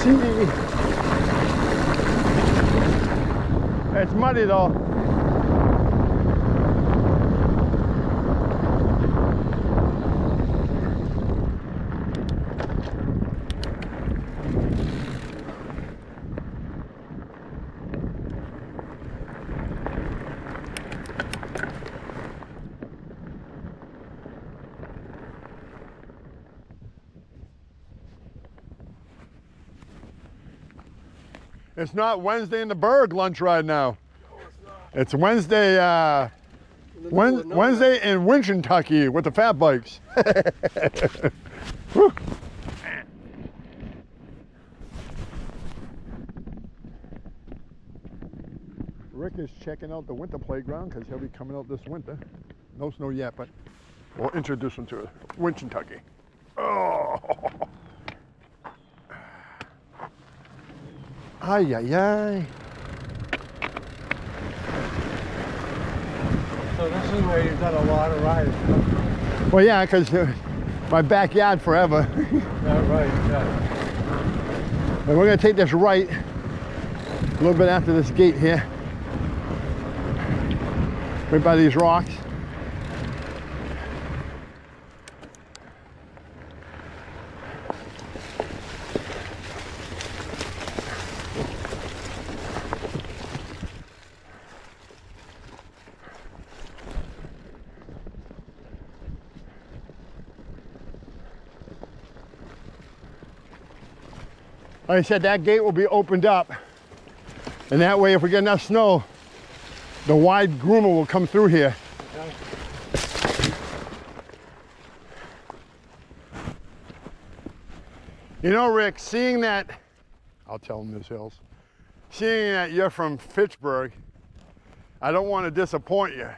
sea. It's muddy though. It's not Wednesday in the Berg lunch ride now. No, it's not. It's Wednesday, Wednesday in Winchtucky with the fat bikes. Whew. Rick is checking out the winter playground because he'll be coming out this winter. No snow yet, but we'll introduce him to Winchtucky. Oh. Ay, ay, ay. So this is where you've done a lot of riding. Well, yeah, because my backyard forever. Yeah, right, yeah. And we're going to take this right a little bit after this gate here. Right by these rocks. Like I said, that gate will be opened up, and that way if we get enough snow, the wide groomer will come through here. Okay. You know, Rick, seeing that, I'll tell him this, Hills, seeing that you're from Fitchburg, I don't want to disappoint you.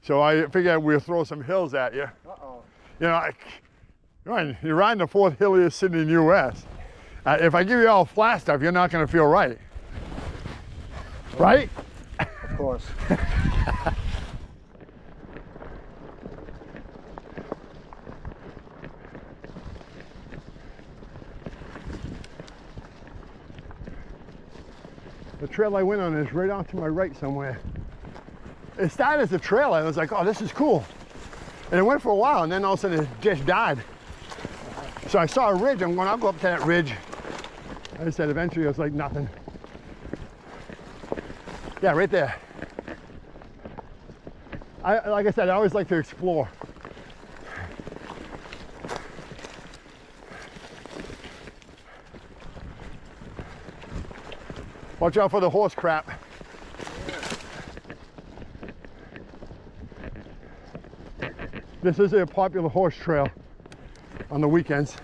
So I figured we'll throw some hills at you. Uh-oh. You know, you're riding the fourth hilliest city in the U.S. If I give you all flat stuff, you're not going to feel right. Right? Of course. The trail I went on is right off to my right somewhere. It started as a trail. I was like, oh, this is cool. And it went for a while, and then all of a sudden it just died. So I saw a ridge. I'm going, I'll go up to that ridge. I said, eventually it was like nothing. Yeah, right there. Like I said, I always like to explore. Watch out for the horse crap. This is a popular horse trail on the weekends.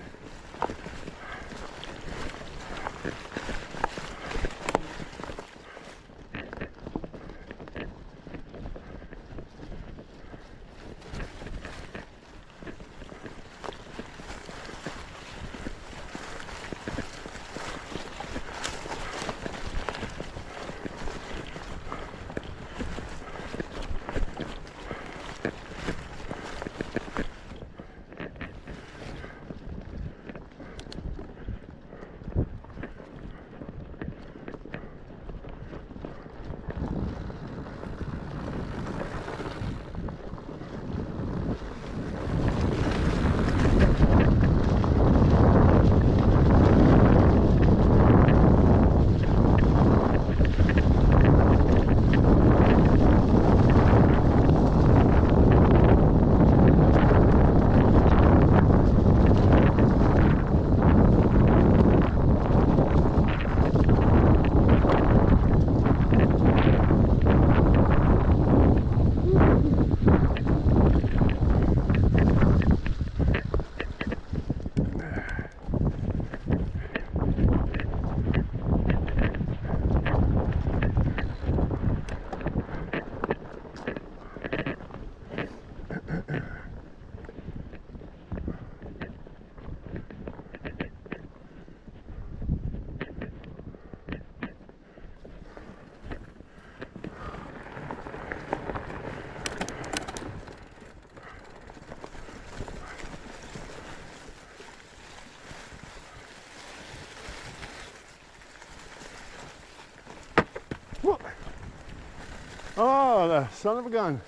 Oh, the son of a gun.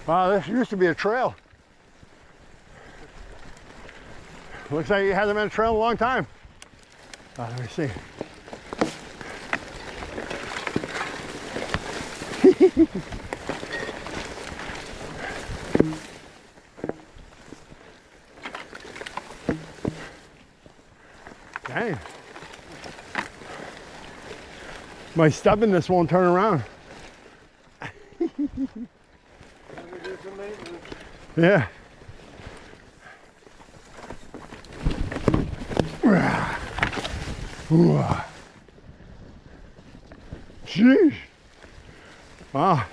Wow, this used to be a trail. Looks like it hasn't been a trail in a long time. Let me see. Dang. My stubbornness won't turn around. Yeah. Jeez. Wow.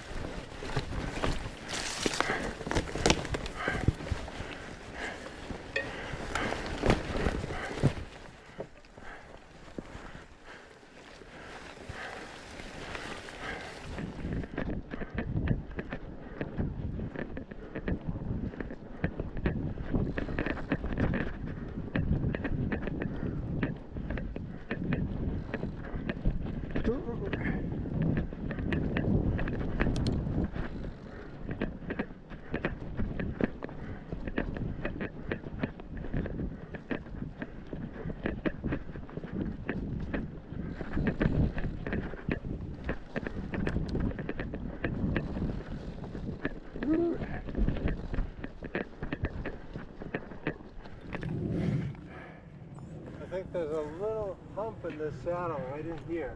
I think there's a little hump in this saddle right in here.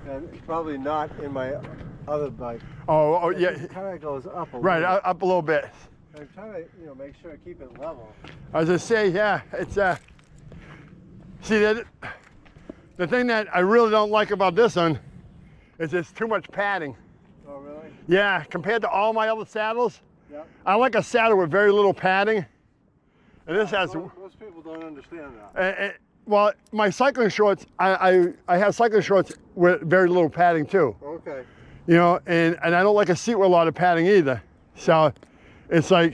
And it's probably not in my other bike. Oh, yeah. It kind of goes up a Right, little. up a little bit. I'm trying to, make sure I keep it level. As I say, yeah, it's see that the thing that I really don't like about this one is it's too much padding. Oh, really? Yeah, compared to all my other saddles, Yep. I like a saddle with very little padding. And this has. Most people don't understand that. Well, my cycling shorts, I have cycling shorts with very little padding too. Okay. And I don't like a seat with a lot of padding either. So it's like,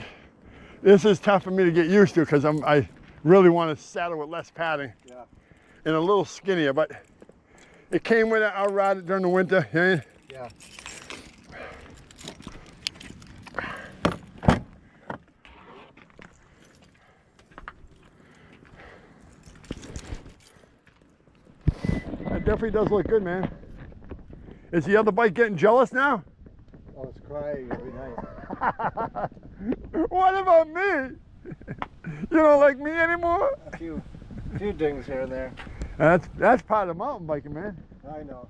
this is tough for me to get used to because I really want a saddle with less padding. Yeah. And a little skinnier, but it came with it. I'll ride it during the winter. Yeah. It definitely does look good, man. Is the other bike getting jealous now? Oh, it's crying every night. What about me? You don't like me anymore? A few dings here and there. That's part of mountain biking, man. I know.